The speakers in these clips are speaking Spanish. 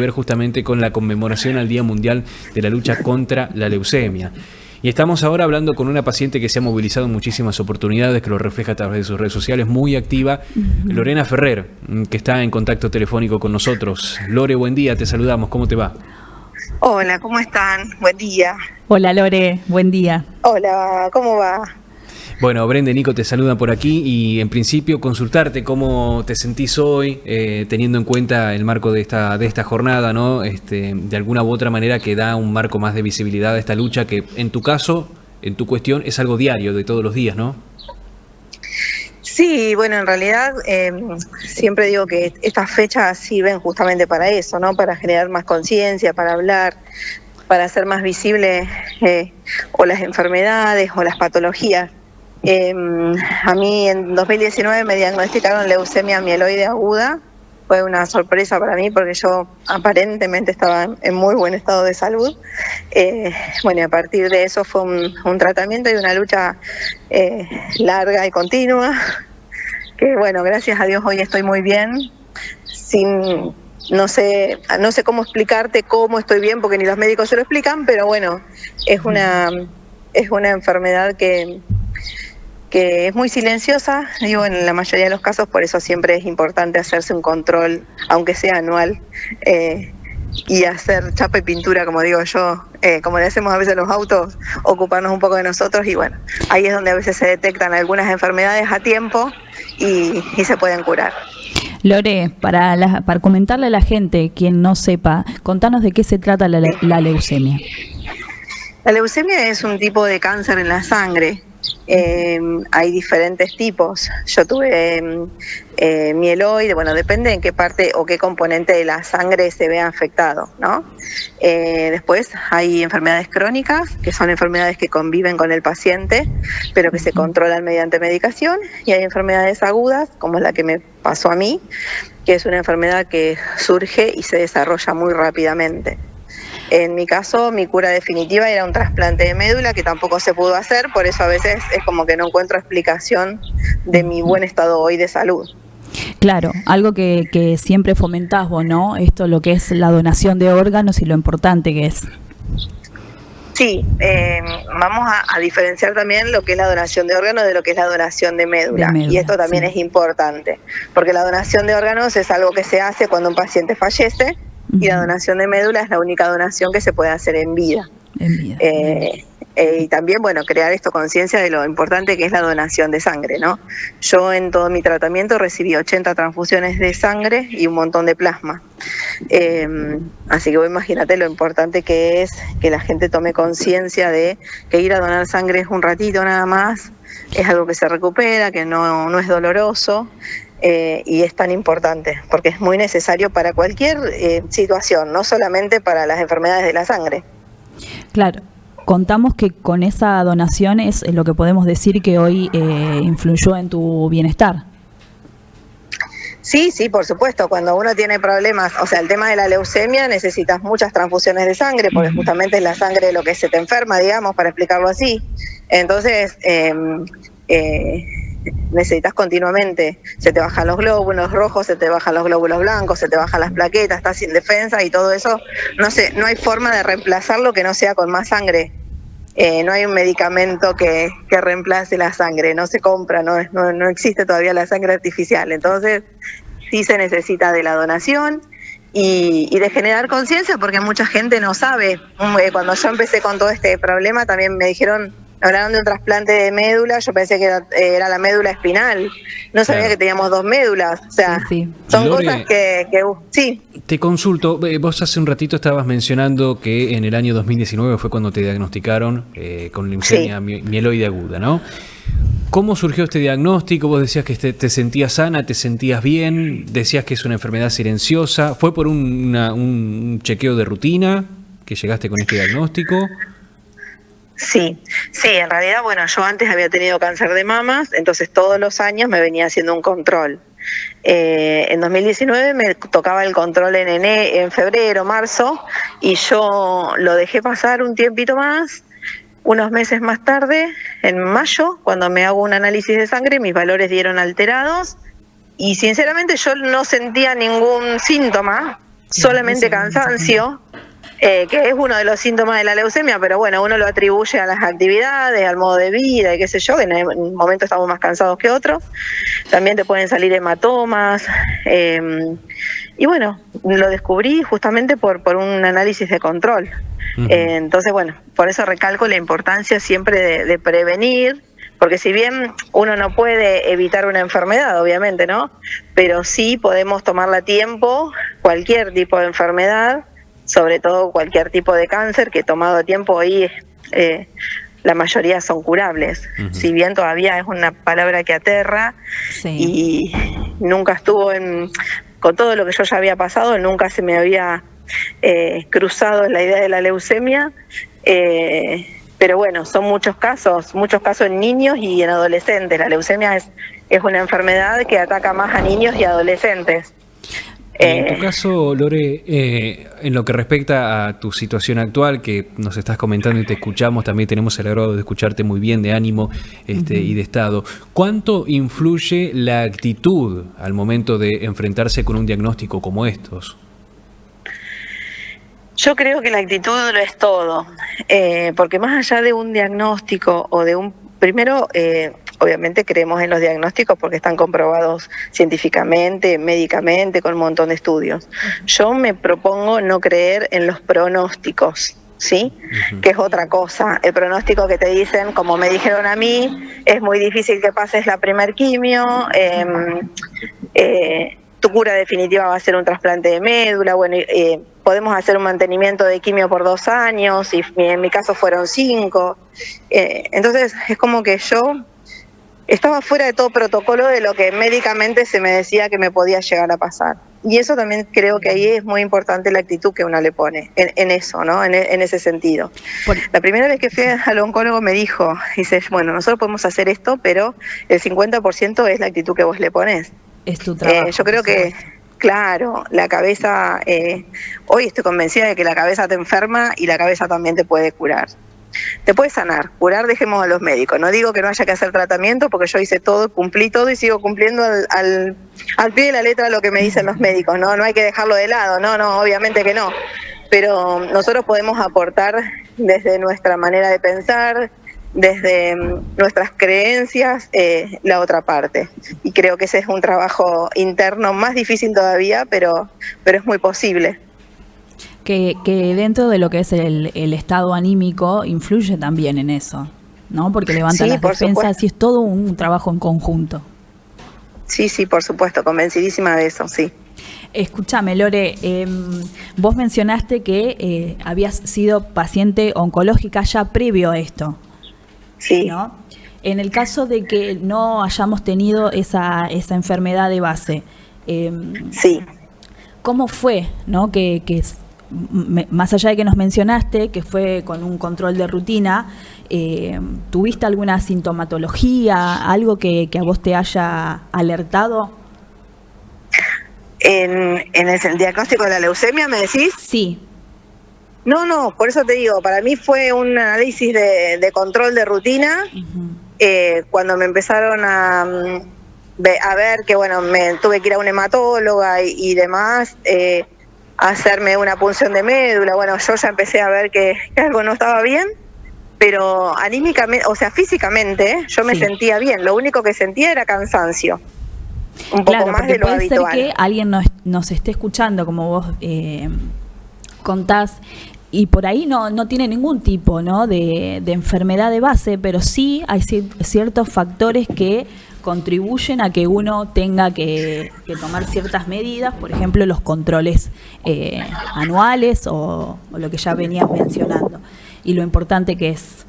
ver justamente con la conmemoración al Día Mundial de la Lucha contra la Leucemia. Y estamos ahora hablando con una paciente que se ha movilizado en muchísimas oportunidades, que lo refleja a través de sus redes sociales, muy activa, Lorena Ferrer, que está en contacto telefónico con nosotros. Lore, buen día, te saludamos, ¿cómo te va? Hola, ¿cómo están? Buen día. Hola Lore, buen día. Hola, ¿cómo va? Bueno, Brenda y Nico te saludan por aquí y en principio consultarte cómo te sentís hoy, teniendo en cuenta el marco de esta jornada, ¿no? De alguna u otra manera que da un marco más de visibilidad a esta lucha que en tu caso, en tu cuestión, es algo diario de todos los días, ¿no? Sí, bueno, en realidad siempre digo que estas fechas sirven justamente para eso, ¿no? Para generar más conciencia, para hablar, para hacer más visible o las enfermedades o las patologías. A mí en 2019 me diagnosticaron leucemia mieloide aguda. Fue una sorpresa para mí porque yo aparentemente estaba en muy buen estado de salud. Bueno, y a partir de eso fue un tratamiento y una lucha larga y continua. Que bueno, gracias a Dios hoy estoy muy bien. No sé cómo explicarte cómo estoy bien porque ni los médicos se lo explican, pero bueno, es una enfermedad que es muy silenciosa, digo, en la mayoría de los casos, por eso siempre es importante hacerse un control, aunque sea anual, y hacer chapa y pintura, como digo yo, como le hacemos a veces a los autos, ocuparnos un poco de nosotros, y bueno, ahí es donde a veces se detectan algunas enfermedades a tiempo y se pueden curar. Lore, para comentarle a la gente, quien no sepa, contanos de qué se trata la leucemia. La leucemia es un tipo de cáncer en la sangre. Hay diferentes tipos. Yo tuve mieloide, bueno, depende en qué parte o qué componente de la sangre se vea afectado, ¿no? Después hay enfermedades crónicas, que son enfermedades que conviven con el paciente, pero que se controlan mediante medicación, y hay enfermedades agudas, como es la que me pasó a mí, que es una enfermedad que surge y se desarrolla muy rápidamente. En mi caso, mi cura definitiva era un trasplante de médula que tampoco se pudo hacer, por eso a veces es como que no encuentro explicación de mi buen estado hoy de salud. Claro, algo que siempre fomentás vos, ¿no? Esto, lo que es la donación de órganos y lo importante que es. Sí, vamos a diferenciar también lo que es la donación de órganos de lo que es la donación de médula. Y esto también es importante, porque la donación de órganos es algo que se hace cuando un paciente fallece, y la donación de médula es la única donación que se puede hacer en vida. Y también, bueno, crear esto conciencia de lo importante que es la donación de sangre, ¿no? Yo en todo mi tratamiento recibí 80 transfusiones de sangre y un montón de plasma. Así que vos imagínate lo importante que es que la gente tome conciencia de que ir a donar sangre es un ratito nada más, es algo que se recupera, que no es doloroso. Y es tan importante porque es muy necesario para cualquier situación, no solamente para las enfermedades de la sangre. Claro, contamos que con esa donación es lo que podemos decir que hoy influyó en tu bienestar. Sí, por supuesto, cuando uno tiene problemas, o sea, el tema de la leucemia necesitas muchas transfusiones de sangre, porque justamente es la sangre lo que se te enferma, digamos, para explicarlo así. Entonces, necesitas continuamente, se te bajan los glóbulos rojos, se te bajan los glóbulos blancos, se te bajan las plaquetas, estás sin defensa y todo eso, no hay forma de reemplazarlo que no sea con más sangre. No hay un medicamento que reemplace la sangre, no se compra, no existe todavía la sangre artificial, entonces sí se necesita de la donación y de generar conciencia, porque mucha gente no sabe. Cuando yo empecé con todo este problema también me hablaron de un trasplante de médula, yo pensé que era la médula espinal, no sabía que teníamos dos médulas, o sea, son Lore, cosas que sí. Te consulto, vos hace un ratito estabas mencionando que en el año 2019 fue cuando te diagnosticaron con leucemia mieloide aguda, ¿no? ¿Cómo surgió este diagnóstico? Vos decías que te sentías sana, te sentías bien, decías que es una enfermedad silenciosa, ¿fue por un chequeo de rutina que llegaste con este diagnóstico? Sí, en realidad, bueno, yo antes había tenido cáncer de mamas, entonces todos los años me venía haciendo un control. En 2019 me tocaba el control en febrero, marzo, y yo lo dejé pasar un tiempito más. Unos meses más tarde, en mayo, cuando me hago un análisis de sangre, mis valores dieron alterados y sinceramente yo no sentía ningún síntoma. solamente cansancio, que es uno de los síntomas de la leucemia, pero bueno, uno lo atribuye a las actividades, al modo de vida y qué sé yo, que en un momento estamos más cansados que otro. También te pueden salir hematomas. Y bueno, lo descubrí justamente por un análisis de control. Entonces, bueno, por eso recalco la importancia siempre de prevenir, porque si bien uno no puede evitar una enfermedad, obviamente, ¿no? Pero sí podemos tomarla a tiempo, cualquier tipo de enfermedad, sobre todo cualquier tipo de cáncer, que tomado a tiempo hoy la mayoría son curables. Si bien todavía es una palabra que aterra, y nunca estuvo con todo lo que yo ya había pasado, nunca se me había cruzado la idea de la leucemia, pero bueno, son muchos casos en niños y en adolescentes. La leucemia es una enfermedad que ataca más a niños y adolescentes. En tu caso, Lore, en lo que respecta a tu situación actual, que nos estás comentando y te escuchamos, también tenemos el agrado de escucharte muy bien, de ánimo y de estado. ¿Cuánto influye la actitud al momento de enfrentarse con un diagnóstico como estos? Yo creo que la actitud lo es todo, porque más allá de un diagnóstico o de un... Primero, obviamente creemos en los diagnósticos porque están comprobados científicamente, médicamente, con un montón de estudios. Yo me propongo no creer en los pronósticos, ¿sí? Que es otra cosa. El pronóstico que te dicen, como me dijeron a mí, es muy difícil que pases la primer quimio, tu cura definitiva va a ser un trasplante de médula, bueno, podemos hacer un mantenimiento de quimio por 2 años, y en mi caso fueron 5. Entonces es como que yo estaba fuera de todo protocolo de lo que médicamente se me decía que me podía llegar a pasar. Y eso también creo que ahí es muy importante la actitud que uno le pone en eso, ¿no? En ese sentido. La primera vez que fui al oncólogo me dijo, dice, bueno, nosotros podemos hacer esto, pero el 50% es la actitud que vos le pones. Es tu trabajo. Yo creo que, claro, la cabeza, hoy estoy convencida de que la cabeza te enferma y la cabeza también te puede curar. Te puede sanar, curar dejemos a los médicos. No digo que no haya que hacer tratamiento, porque yo hice todo, cumplí todo y sigo cumpliendo al pie de la letra lo que me dicen los médicos. No hay que dejarlo de lado, no, obviamente que no. Pero nosotros podemos aportar desde nuestra manera de pensar, desde nuestras creencias, la otra parte. Y creo que ese es un trabajo interno más difícil todavía, pero es muy posible. Que dentro de lo que es el estado anímico influye también en eso, ¿no? Porque levanta las defensas y es todo un trabajo en conjunto. Sí, por supuesto, convencidísima de eso, sí. Escúchame, Lore, vos mencionaste que habías sido paciente oncológica ya previo a esto. Sí. ¿No? En el caso de que no hayamos tenido esa enfermedad de base, sí. ¿Cómo fue, no? Que más allá de que nos mencionaste que fue con un control de rutina, ¿tuviste alguna sintomatología, algo que a vos te haya alertado? ¿En el diagnóstico de la leucemia me decís? Sí. No, por eso te digo, para mí fue un análisis de control de rutina, cuando me empezaron a ver que, bueno, me tuve que ir a una hematóloga y demás, hacerme una punción de médula. Bueno, yo ya empecé a ver que algo no estaba bien, pero anímicamente, o sea, físicamente, yo me sentía bien. Lo único que sentía era cansancio. Un poco más de lo habitual. Puede ser que alguien nos esté escuchando, como vos contás, y por ahí no tiene ningún tipo, ¿no? de enfermedad de base, pero sí hay ciertos factores que contribuyen a que uno tenga que tomar ciertas medidas, por ejemplo, los controles anuales o lo que ya venías mencionando, y lo importante que es.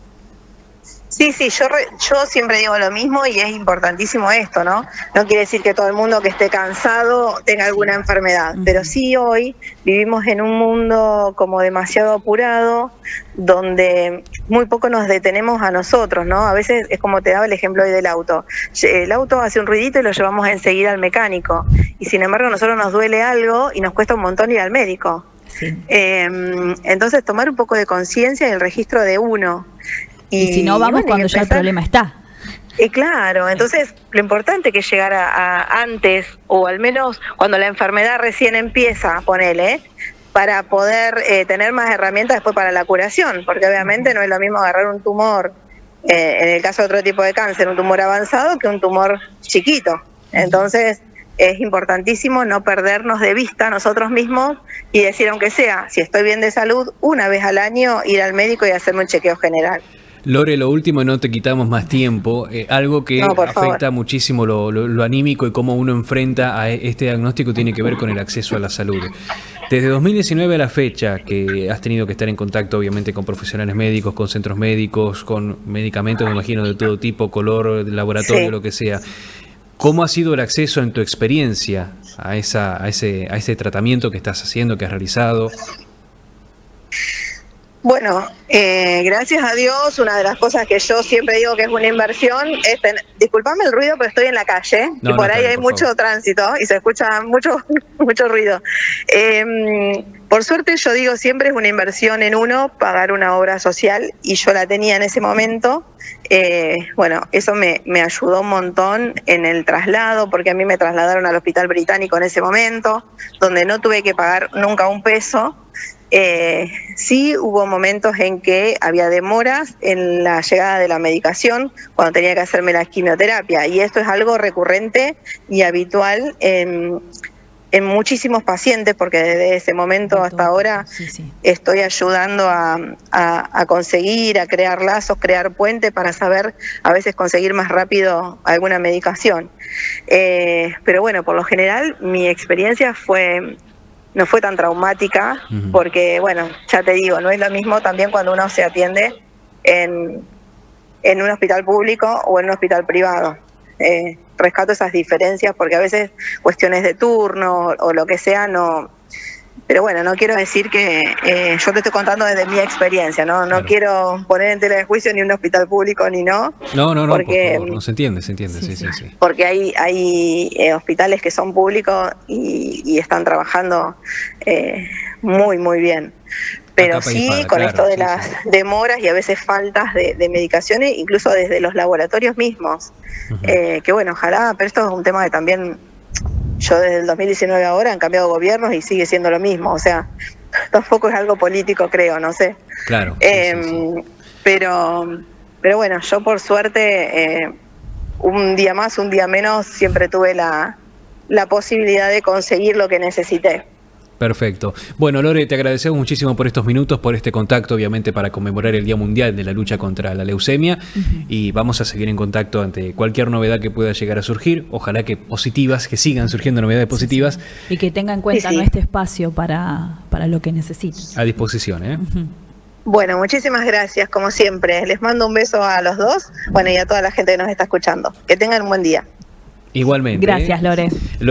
Sí, yo siempre digo lo mismo, y es importantísimo esto, ¿no? No quiere decir que todo el mundo que esté cansado tenga alguna enfermedad, pero sí hoy vivimos en un mundo como demasiado apurado, donde muy poco nos detenemos a nosotros, ¿no? A veces es como te daba el ejemplo hoy del auto. El auto hace un ruidito y lo llevamos enseguida al mecánico, y sin embargo a nosotros nos duele algo y nos cuesta un montón ir al médico. Sí. Entonces tomar un poco de conciencia y el registro de uno. Y si no, vamos cuando ya el problema está. Y claro, entonces lo importante que llegar a antes, o al menos cuando la enfermedad recién empieza, ponele, para poder tener más herramientas después para la curación, porque obviamente no es lo mismo agarrar un tumor, en el caso de otro tipo de cáncer, un tumor avanzado que un tumor chiquito. Entonces es importantísimo no perdernos de vista nosotros mismos y decir, aunque sea, si estoy bien de salud, una vez al año ir al médico y hacerme un chequeo general. Lore, lo último, no te quitamos más tiempo, algo que afecta muchísimo lo anímico y cómo uno enfrenta a este diagnóstico tiene que ver con el acceso a la salud. Desde 2019 a la fecha, que has tenido que estar en contacto obviamente con profesionales médicos, con centros médicos, con medicamentos, me imagino, de todo tipo, color, laboratorio, lo que sea. ¿Cómo ha sido el acceso en tu experiencia a ese tratamiento que estás haciendo, que has realizado? Bueno, gracias a Dios, una de las cosas que yo siempre digo que es una inversión es disculpame el ruido, pero estoy en la calle y por ahí hay mucho tránsito y se escucha mucho ruido. Por suerte yo digo siempre es una inversión en uno, pagar una obra social, y yo la tenía en ese momento. Bueno, eso me ayudó un montón en el traslado, porque a mí me trasladaron al Hospital Británico en ese momento, donde no tuve que pagar nunca un peso. Sí hubo momentos en que había demoras en la llegada de la medicación cuando tenía que hacerme la quimioterapia, y esto es algo recurrente y habitual en muchísimos pacientes, porque desde ese momento hasta ahora estoy ayudando a conseguir, a crear lazos, crear puentes para saber a veces conseguir más rápido alguna medicación. Pero bueno, por lo general mi experiencia no fue tan traumática, porque bueno, ya te digo, no es lo mismo también cuando uno se atiende en un hospital público o en un hospital privado. Rescato esas diferencias porque a veces cuestiones de turno o lo que sea no... Pero bueno, no quiero decir que yo te estoy contando desde mi experiencia, ¿no? No quiero poner en tela de juicio ni un hospital público ni no. No, porque, por favor, no se entiende, sí. Porque hay hospitales que son públicos y están trabajando muy, muy bien. Pero sí, con esto de las demoras y a veces faltas de medicaciones, incluso desde los laboratorios mismos. Que bueno, ojalá, pero esto es un tema que también... Yo desde el 2019 ahora han cambiado gobiernos y sigue siendo lo mismo, o sea, tampoco es algo político, creo, no sé. Claro. Pero bueno, yo por suerte, un día más, un día menos, siempre tuve la posibilidad de conseguir lo que necesité. Perfecto. Bueno, Lore, te agradecemos muchísimo por estos minutos, por este contacto, obviamente para conmemorar el Día Mundial de la Lucha contra la Leucemia, y vamos a seguir en contacto ante cualquier novedad que pueda llegar a surgir. Ojalá que positivas, que sigan surgiendo novedades positivas. Y que tengan en cuenta este espacio para lo que necesiten. A disposición, ¿eh? Bueno, muchísimas gracias, como siempre. Les mando un beso a los dos, bueno, y a toda la gente que nos está escuchando. Que tengan un buen día. Igualmente. Gracias, Lore.